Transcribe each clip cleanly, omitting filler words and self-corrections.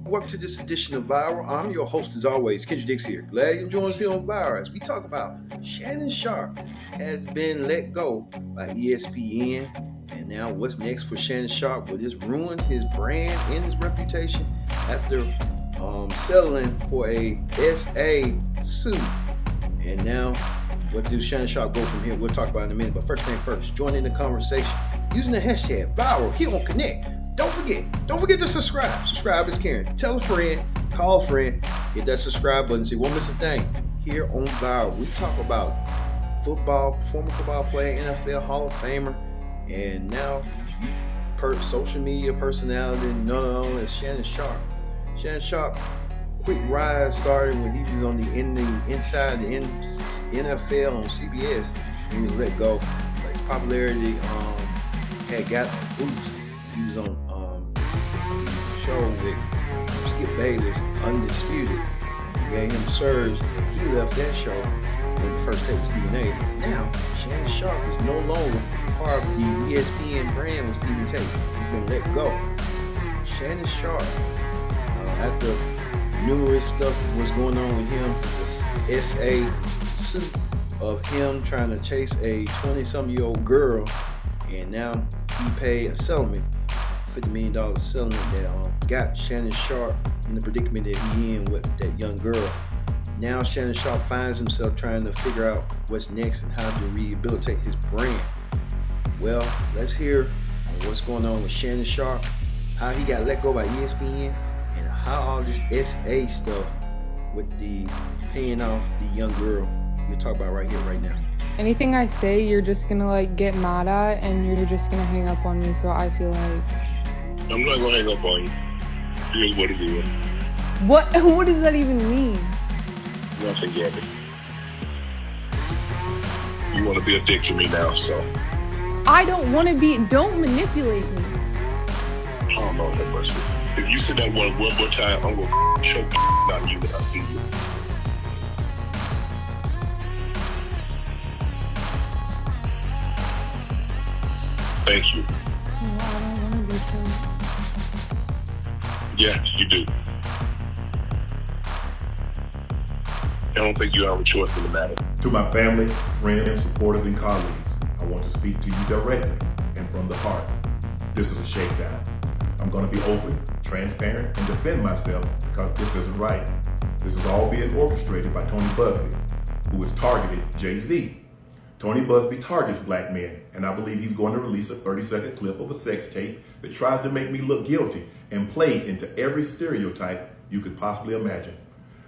Welcome to this edition of Viral. I'm your host, as always, Kendra Dix here. Glad you joined us here on Viral as we talk about Shannon Sharpe has been let go by ESPN. And now, what's next for Shannon Sharpe? Will this ruin his brand and his reputation after settling for a SA suit? And now, what do Shannon Sharpe go from here? We'll talk about it in a minute. But first thing first, join in the conversation using the hashtag Viral here on Connect. Don't forget to subscribe. Subscribe is caring. Tell a friend, call a friend, hit that subscribe button so you won't miss a thing. Here on Viral, we talk about football, former football player, NFL Hall of Famer, and now social media personality known as Shannon Sharpe. Shannon Sharpe, quick rise started when he was on the inside the NFL on CBS. He was let go, but his popularity had got a boost. He was on show with Skip Bayless, Undisputed. He gave him surge. He left that show when the first tape was Stephen A. Now, Shannon Sharpe is no longer part of the ESPN brand with Stephen Tate. He's been let go. Shannon Sharpe, after numerous stuff was going on with him, this SA suit of him trying to chase a 20-some-year-old girl, and now he paid a settlement, $50 million settlement that got Shannon Sharpe in the predicament that he in with that young girl. Now Shannon Sharpe finds himself trying to figure out what's next and how to rehabilitate his brand. Well, let's hear what's going on with Shannon Sharpe, how he got let go by ESPN, and how all this SA stuff with the paying off the young girl we'll talk about right here, right now. Anything I say, you're just gonna get mad at, and you're just gonna hang up on me. So I feel like I'm not gonna hang up on you. It is what it is. What does that even mean? Nothing, Gabby. You want to be a dick to me now, so. I don't want to be. Don't manipulate me. Oh no, have mercy. If you say that one more time, I'm gonna choke out you when I see you. Thank you. No, I don't want to be choked. Yes, you do. I don't think you have a choice in the matter. To my family, friends, supporters, and colleagues, I want to speak to you directly and from the heart. This is a shakedown. I'm going to be open, transparent, and defend myself because this isn't right. This is all being orchestrated by Tony Busby, who has targeted Jay-Z. Tony Busby targets black men, and I believe he's going to release a 30-second clip of a sex tape that tries to make me look guilty and play into every stereotype you could possibly imagine.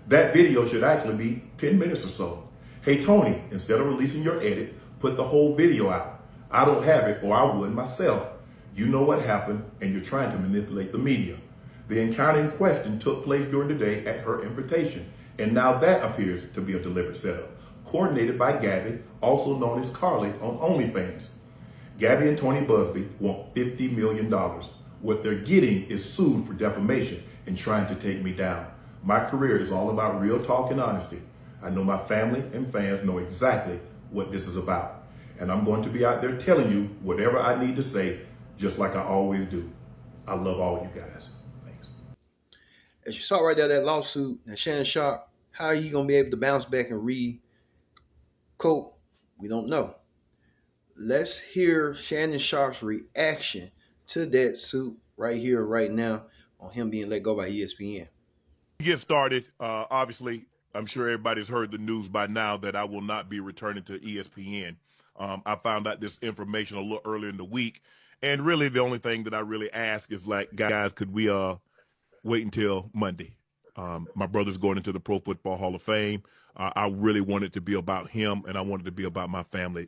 That video should actually be 10 minutes or so. Hey, Tony, instead of releasing your edit, put the whole video out. I don't have it, or I would myself. You know what happened, and you're trying to manipulate the media. The encounter in question took place during the day at her invitation, and now that appears to be a deliberate setup, coordinated by Gabby, also known as Carly on OnlyFans. Gabby and Tony Busby want $50 million. What they're getting is sued for defamation and trying to take me down. My career is all about real talk and honesty. I know my family and fans know exactly what this is about. And I'm going to be out there telling you whatever I need to say, just like I always do. I love all you guys. Thanks. As you saw right there, that lawsuit, and Shannon Sharpe, how are you going to be able to bounce back and cope? We don't know. Let's hear Shannon Sharpe's reaction to that suit right here, right now, on him being let go by ESPN. Get started. Obviously, I'm sure everybody's heard the news by now that I will not be returning to ESPN. I found out this information a little earlier in the week, and really the only thing that I really ask is, like, guys, could we wait until Monday? My brother's going into the Pro Football Hall of Fame. I really want it to be about him, and I want it to be about my family.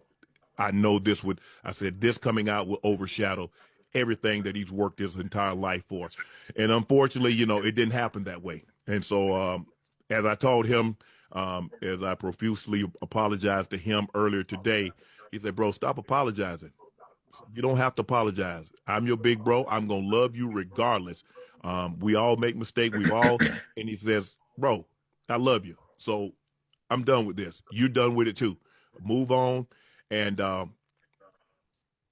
I know this coming out will overshadow everything that he's worked his entire life for. And unfortunately, it didn't happen that way. And so as I told him, as I profusely apologized to him earlier today, he said, bro, stop apologizing. You don't have to apologize. I'm your big bro. I'm going to love you regardless. We all make mistakes. And he says, bro, I love you. So I'm done with this. You're done with it too. Move on. And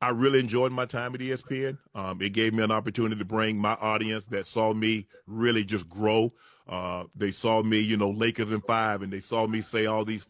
I really enjoyed my time at ESPN. It gave me an opportunity to bring my audience that saw me really just grow. They saw me, Lakers in 5, and they saw me say all these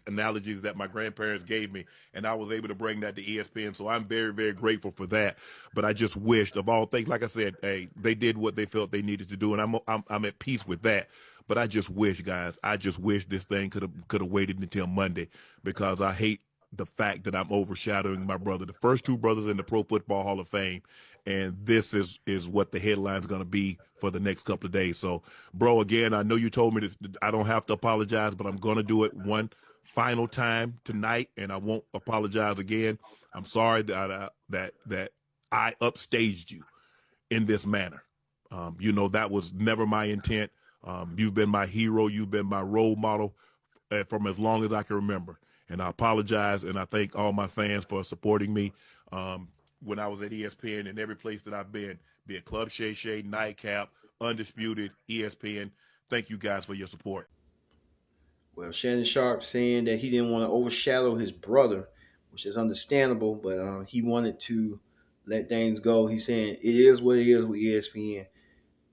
analogies that my grandparents gave me, and I was able to bring that to ESPN. So I'm very, very grateful for that. But I just wished, of all things, like I said, hey, they did what they felt they needed to do, and I'm at peace with that. But I just wish, guys, this thing could have waited until Monday, because I hate the fact that I'm overshadowing my brother, the first two brothers in the Pro Football Hall of Fame, and this is what the headline's going to be for the next couple of days. So, bro, again, I know you told me that I don't have to apologize, but I'm going to do it one final time tonight, and I won't apologize again. I'm sorry that I upstaged you in this manner. That was never my intent. You've been my hero. You've been my role model from as long as I can remember. And I apologize, and I thank all my fans for supporting me when I was at ESPN and every place that I've been, be it Club Shay Shay, Nightcap, Undisputed, ESPN. Thank you guys for your support. Well, Shannon Sharpe saying that he didn't want to overshadow his brother, which is understandable, but he wanted to let things go. He's saying it is what it is with ESPN,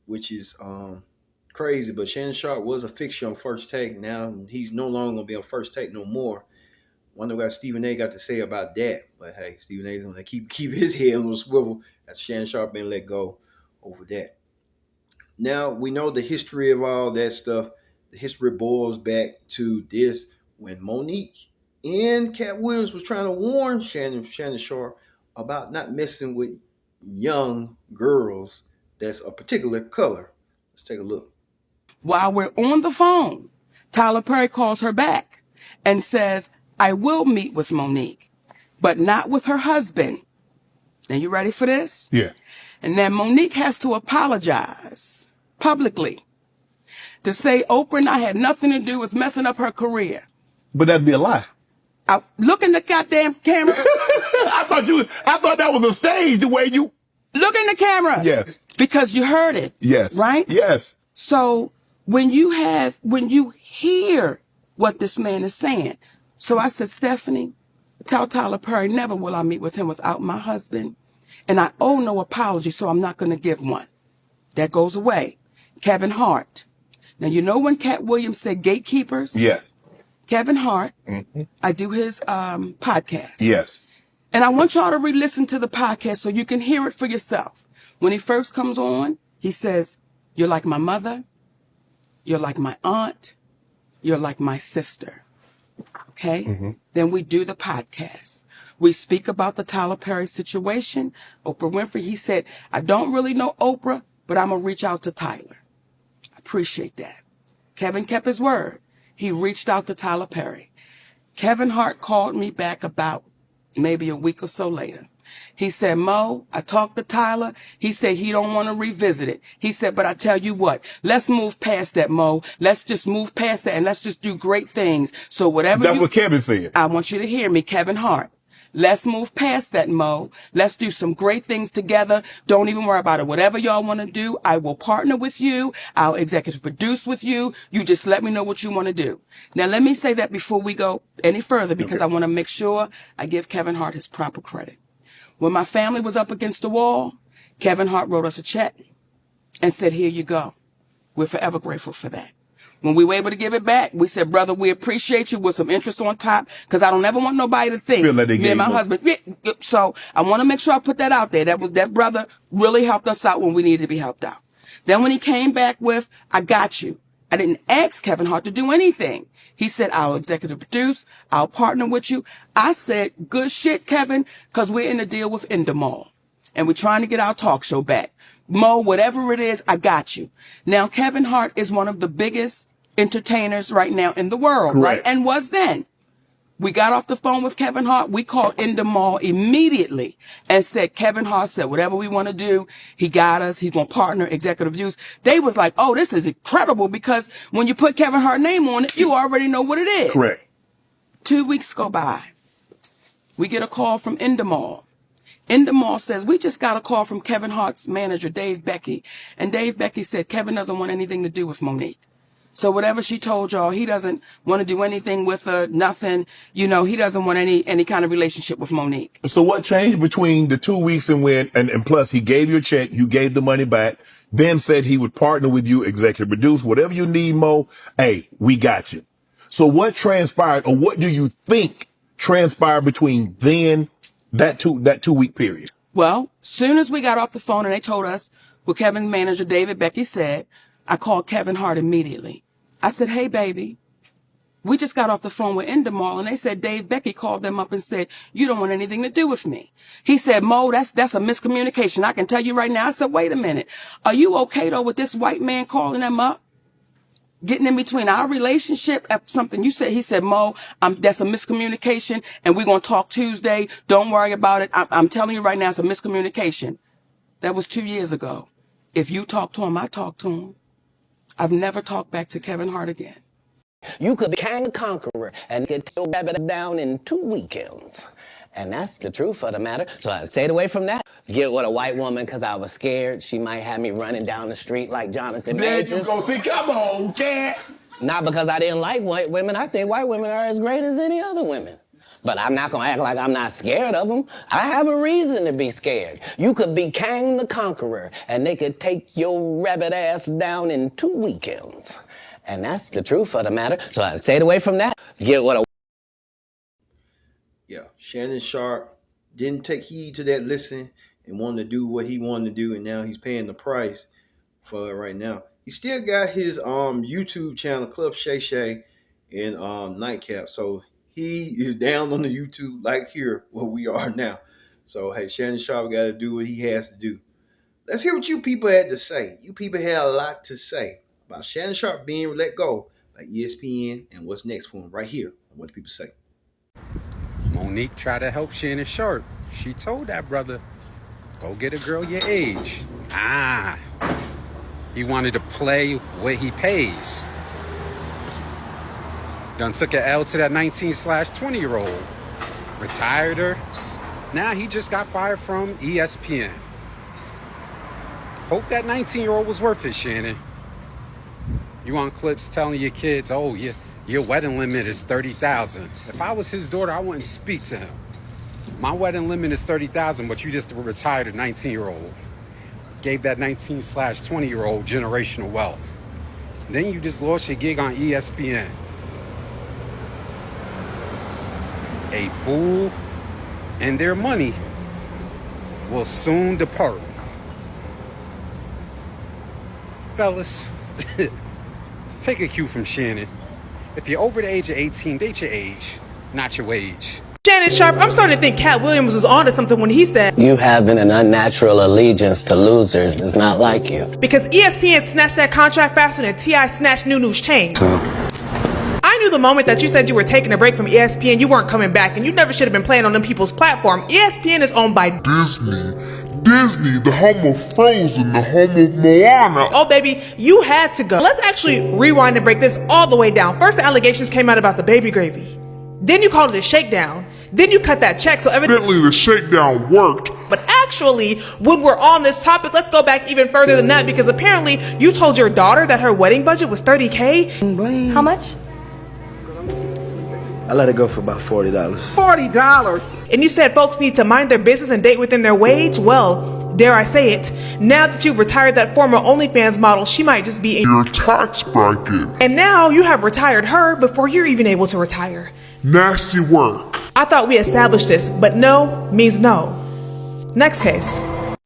which is crazy. But Shannon Sharpe was a fixture on First Take. Now he's no longer going to be on First Take no more. Wonder what Stephen A. got to say about that. But hey, Stephen A. is going to keep his head on the swivel. That's Shannon Sharpe being let go over that. Now, we know the history of all that stuff. The history boils back to this, when Monique and Cat Williams was trying to warn Shannon Sharpe about not messing with young girls that's a particular color. Let's take a look. While we're on the phone, Tyler Perry calls her back and says, I will meet with Monique, but not with her husband. Now, you ready for this? Yeah. And then Monique has to apologize publicly to say Oprah and I had nothing to do with messing up her career. But that'd be a lie. Look in the goddamn camera. I thought that was a stage, the way you... Look in the camera. Yes. Because you heard it. Yes. Right? Yes. So when you hear what this man is saying, so I said, Stephanie, tell Tyler Perry, never will I meet with him without my husband. And I owe no apology, so I'm not going to give one. That goes away. Kevin Hart. Now, you know when Cat Williams said gatekeepers? Yes. Kevin Hart, I do his podcast. Yes. And I want y'all to re-listen to the podcast so you can hear it for yourself. When he first comes on, he says, you're like my mother. You're like my aunt. You're like my sister. Okay? Then we do the podcast. We speak about the Tyler Perry situation. Oprah Winfrey, he said, I don't really know Oprah, but I'm going to reach out to Tyler. I appreciate that. Kevin kept his word. He reached out to Tyler Perry. Kevin Hart called me back about maybe a week or so later. He said, Mo, I talked to Tyler. He said he don't want to revisit it. He said, but I tell you what, let's move past that, Mo. Let's just move past that and let's just do great things. So whatever That's what Kevin said. I want you to hear me, Kevin Hart. Let's move past that, Mo. Let's do some great things together. Don't even worry about it. Whatever y'all want to do, I will partner with you. I'll executive produce with you. You just let me know what you want to do. Now, let me say that before we go any further, because I want to make sure I give Kevin Hart his proper credit. When my family was up against the wall, Kevin Hart wrote us a check and said, here you go. We're forever grateful for that. When we were able to give it back, we said, brother, we appreciate you with some interest on top, because I don't ever want nobody to think me and my husband. So I want to make sure I put that out there. That brother really helped us out when we needed to be helped out. Then when he came back with, I got you. I didn't ask Kevin Hart to do anything. He said, I'll executive produce. I'll partner with you. I said, good shit, Kevin, because we're in a deal with Endemol. And we're trying to get our talk show back. Mo, whatever it is, I got you. Now, Kevin Hart is one of the biggest entertainers right now in the world, Correct. right? And was then. We got off the phone with Kevin Hart. We called Endemol immediately and said, Kevin Hart said, whatever we want to do, he got us. He's going to partner, executive use. They was like, oh, this is incredible, because when you put Kevin Hart's name on it, you already know what it is. Correct. 2 weeks go by. We get a call from Endemol. Endemol says, we just got a call from Kevin Hart's manager, Dave Becky. And Dave Becky said, Kevin doesn't want anything to do with Monique. So whatever she told y'all, he doesn't want to do anything with her, nothing. You know, he doesn't want any kind of relationship with Monique. So what changed between the 2 weeks and and plus he gave you a check, you gave the money back, then said he would partner with you, executive produce, whatever you need, Mo, hey, we got you. So what transpired, or what do you think transpired between then, that 2 week period? Well, soon as we got off the phone and they told us what Kevin's manager, David Becky, said, I called Kevin Hart immediately. I said, hey, baby, we just got off the phone with Endemol, and they said Dave Becky called them up and said, you don't want anything to do with me. He said, Mo, that's a miscommunication. I can tell you right now. I said, wait a minute. Are you okay, though, with this white man calling them up? Getting in between our relationship after something you said. He said, Mo, that's a miscommunication, and we're going to talk Tuesday. Don't worry about it. I'm telling you right now, it's a miscommunication. That was 2 years ago. If you talk to him, I talk to him. I've never talked back to Kevin Hart again. You could be King the Conqueror and get your rabbit down in 2 weekends. And that's the truth of the matter. So I stayed away from that. Get with a white woman because I was scared she might have me running down the street like Jonathan Majors. There you go. See, come on, cat. Not because I didn't like white women. I think white women are as great as any other women. But I'm not going to act like I'm not scared of them. I have a reason to be scared. You could be King the Conqueror, and they could take your rabbit ass down in 2 weekends. And that's the truth of the matter. So I stayed away from that. Get with a... Yeah, Shannon Sharpe didn't take heed to that listen and wanted to do what he wanted to do, and now he's paying the price for it right now. He still got his YouTube channel, Club Shay Shay, and Nightcap. So he is down on the YouTube like here where we are now. So hey, Shannon Sharpe got to do what he has to do. Let's hear what you people had to say. You people had a lot to say about Shannon Sharpe being let go by ESPN and what's next for him right here on What Do People Say. Monique tried to help Shannon Sharpe. She told that brother, go get a girl your age. He wanted to play what he pays. Done took an L to that 19/20-year-old. Retired her. Now he just got fired from ESPN. Hope that 19-year-old was worth it, Shannon. You on clips telling your kids, oh, your wedding limit is $30,000. If I was his daughter, I wouldn't speak to him. My wedding limit is $30,000, but you just retired a 19-year-old. Gave that 19/20-year-old generational wealth. Then you just lost your gig on ESPN. A fool and their money will soon depart. Fellas, take a cue from Shannon. If you're over the age of 18, date your age, not your wage. Shannon Sharpe, I'm starting to think Cat Williams was onto something when he said, You having an unnatural allegiance to losers is not like you. because ESPN snatched that contract faster than T.I. snatched Nunu's chain. I knew the moment that you said you were taking a break from ESPN, you weren't coming back, and you never should have been playing on them people's platform. ESPN is owned by Disney, the home of Frozen, the home of Moana. Oh, baby, you had to go. Let's actually rewind and break this all the way down. First, the allegations came out about the baby gravy. Then you called it a shakedown. Then you cut that check, so Evidently, the shakedown worked. But actually, when we're on this topic, let's go back even further than that, because apparently you told your daughter that her wedding budget was $30K. How much? I let it go for about $40. $40? And you said folks need to mind their business and date within their wage? Well, dare I say it, now that you've retired that former OnlyFans model, she might just be in your tax bracket. And now you have retired her before you're even able to retire. Nasty work. I thought we established this, but no means no. Next case.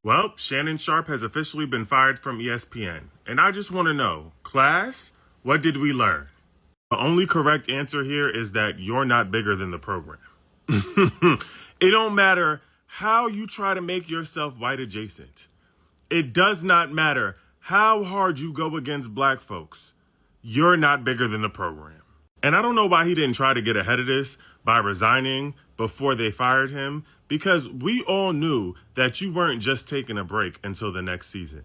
Well, Shannon Sharpe has officially been fired from ESPN. And I just want to know, class, what did we learn? The only correct answer here is that you're not bigger than the program. It don't matter how you try to make yourself white adjacent. It does not matter how hard you go against black folks. You're not bigger than the program. And I don't know why he didn't try to get ahead of this by resigning before they fired him, because we all knew that you weren't just taking a break until the next season.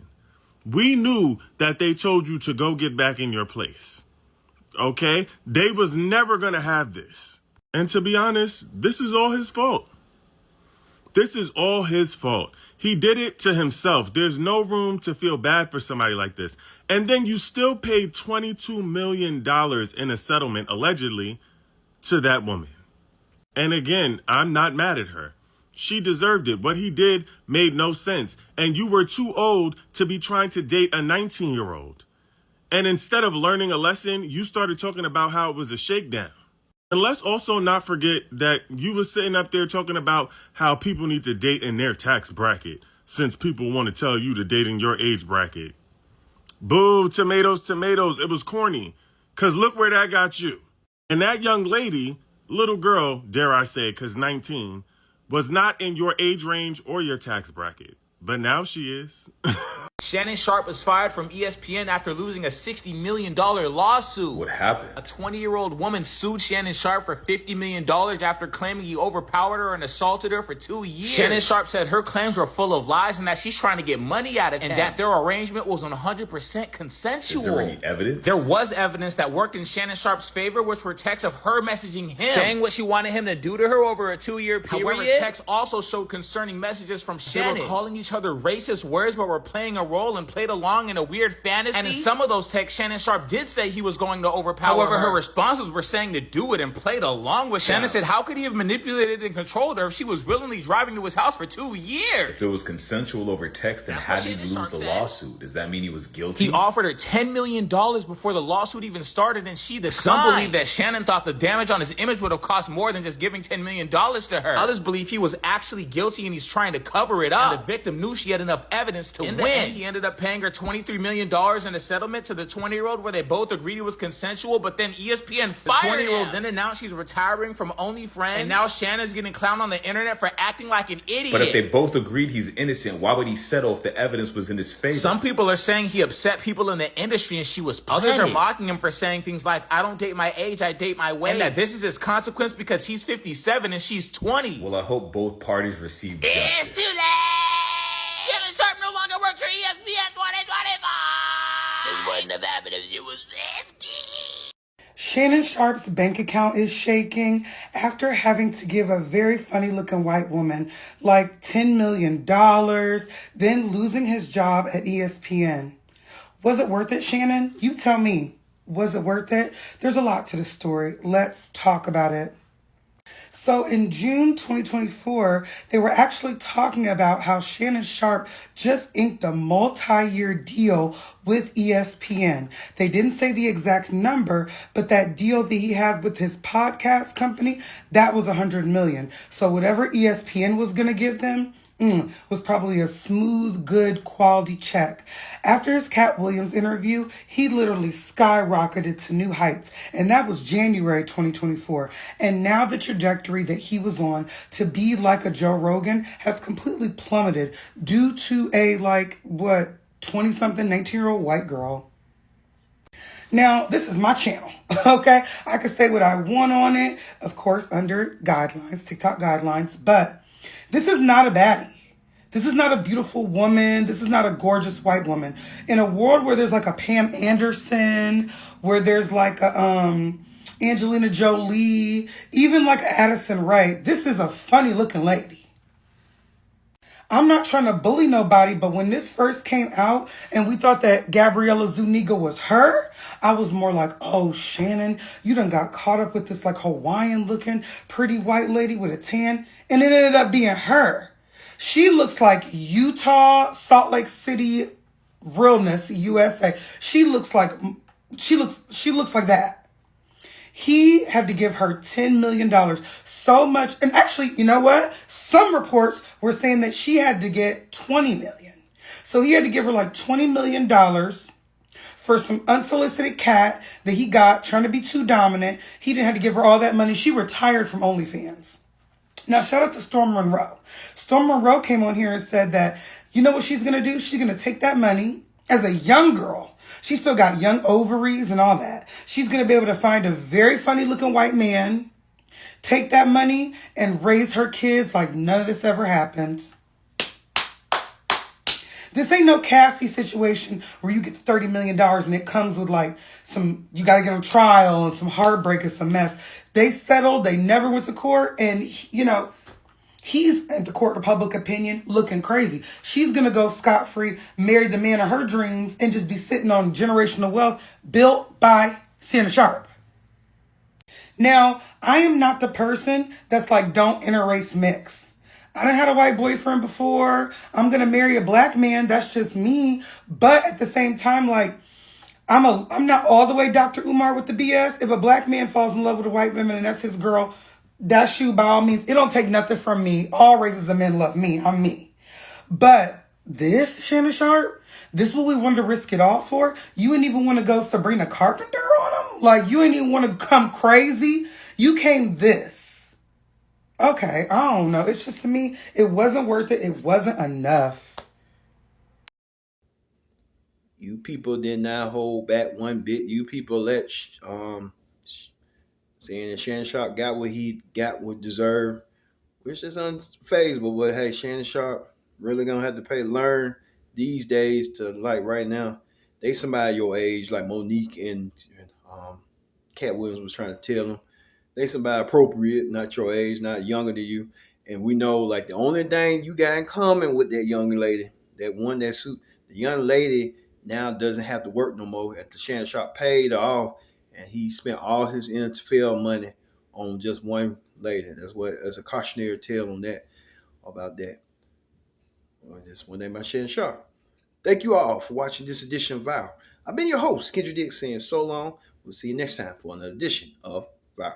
We knew that they told you to go get back in your place. Okay? They was never going to have this. And to be honest, this is all his fault. This is all his fault. He did it to himself. There's no room to feel bad for somebody like this. And then you still paid $22 million in a settlement, allegedly, to that woman. And again, I'm not mad at her. She deserved it. What he did made no sense. And you were too old to be trying to date a 19-year-old. And instead of learning a lesson, you started talking about how it was a shakedown. And let's also not forget that you were sitting up there talking about how people need to date in their tax bracket, since people want to tell you to date in your age bracket. Boo, tomatoes, tomatoes. It was corny. Because look where that got you. And that young lady, little girl, dare I say, because 19, was not in your age range or your tax bracket. But now she is. Shannon Sharpe was fired from ESPN after losing a $60 million lawsuit. What happened? A 20-year-old woman sued Shannon Sharpe for $50 million after claiming he overpowered her and assaulted her for 2 years. Shannon Sharpe said her claims were full of lies and that she's trying to get money out of him, and that their arrangement was 100% consensual. Is there any evidence? There was evidence that worked in Shannon Sharpe's favor, which were texts of her messaging him, saying what she wanted him to do to her over a 2-year period. However, texts also showed concerning messages from Shannon. They were calling each other racist words, but were playing a role and played along in a weird fantasy. And in some of those texts, Shannon Sharpe did say he was going to overpower her. However, her responses were saying to do it and played along with Shannon. Said, how could he have manipulated and controlled her if she was willingly driving to his house for 2 years? If it was consensual over text, then how did he lose the lawsuit? Does that mean he was guilty? He offered her $10 million before the lawsuit even started, and she declined. Some believe that Shannon thought the damage on his image would have cost more than just giving $10 million to her. Others believe he was actually guilty and he's trying to cover it up. And the victim knew she had enough evidence to win. He ended up paying her $23 million in a settlement to the 20-year-old where they both agreed it was consensual, but then ESPN fired the 20-year-old then announced she's retiring from OnlyFriends, and now Shannon's getting clowned on the internet for acting like an idiot. But if they both agreed he's innocent, why would he settle if the evidence was in his favor? Some people are saying he upset people in the industry and she was panicked. Others are mocking him for saying things like, I don't date my age, I date my weight. And that this is his consequence because he's 57 and she's 20. Well, I hope both parties receive justice. It's too late! Shannon Sharpe no longer works for ESPN 2025! This wouldn't have happened if you was 50. Shannon Sharpe's bank account is shaking after having to give a very funny looking white woman like $10 million, then losing his job at ESPN. Was it worth it, Shannon? You tell me. Was it worth it? There's a lot to the story. Let's talk about it. So in June 2024, they were actually talking about how Shannon Sharpe just inked a multi-year deal with ESPN. They didn't say the exact number, but that deal that he had with his podcast company, that was $100 million. So whatever ESPN was going to give them, was probably a smooth, good, quality check. After his Cat Williams interview, he literally skyrocketed to new heights, and that was January 2024. And now the trajectory that he was on to be like a Joe Rogan has completely plummeted due to a 20-something, 19-year-old white girl. Now, this is my channel, okay? I can say what I want on it, of course, under guidelines, TikTok guidelines, but this is not a baddie. This is not a beautiful woman. This is not a gorgeous white woman. In a world where there's like a Pam Anderson, where there's like a Angelina Jolie, even like a Addison Rae, this is a funny looking lady. I'm not trying to bully nobody, but when this first came out and we thought that Gabriella Zuniga was her, I was more like, oh, Shannon, you done got caught up with this like Hawaiian looking pretty white lady with a tan. And it ended up being her. She looks like Utah, Salt Lake City, realness, USA. She looks like that. He had to give her $10 million. So much. And actually, you know what? Some reports were saying that she had to get $20 million. So he had to give her like $20 million for some unsolicited cat that he got trying to be too dominant. He didn't have to give her all that money. She retired from OnlyFans. Now, shout out to Storm Monroe. Storm Monroe came on here and said that, you know what she's going to do? She's going to take that money as a young girl. She still got young ovaries and all that. She's going to be able to find a very funny looking white man, take that money and raise her kids like none of this ever happened. This ain't no Cassie situation where you get $30 million and it comes with like you got to get on trial and some heartbreak and some mess. They settled. They never went to court. And, He's, at the court of public opinion, looking crazy. She's going to go scot-free, marry the man of her dreams, and just be sitting on generational wealth built by Shannon Sharpe. Now, I am not the person that's like, don't interrace mix. I done had a white boyfriend before. I'm going to marry a black man. That's just me. But at the same time, like, I'm not all the way Dr. Umar with the BS. If a black man falls in love with a white woman and that's his girl, that's you by all means. It don't take nothing from me. All races of men love me. I'm me. But this, Shannon Sharpe, this what we want to risk it all for? You ain't even want to go Sabrina Carpenter on him? Like, you ain't even want to come crazy? You came this. Okay, I don't know. It's just, to me, it wasn't worth it. It wasn't enough. You people did not hold back one bit. You people let saying that Shannon Sharpe got what he got what deserved, which is unfazable. But hey, Shannon Sharpe really gonna have to learn these days to, like, right now, they somebody your age, like Monique and Cat Williams was trying to tell them. They somebody appropriate, not your age, not younger than you. And we know, like, the only thing you got in common with that young lady, that one that suit, the young lady now doesn't have to work no more. After Shannon Sharpe paid her off, and he spent all his NFL money on just one lady. That's a cautionary tale on that, about that. Well, just one day by Shannon Sharpe. Thank you all for watching this edition of Viral. I've been your host, Kendra Dix, saying so long. We'll see you next time for another edition of Viral.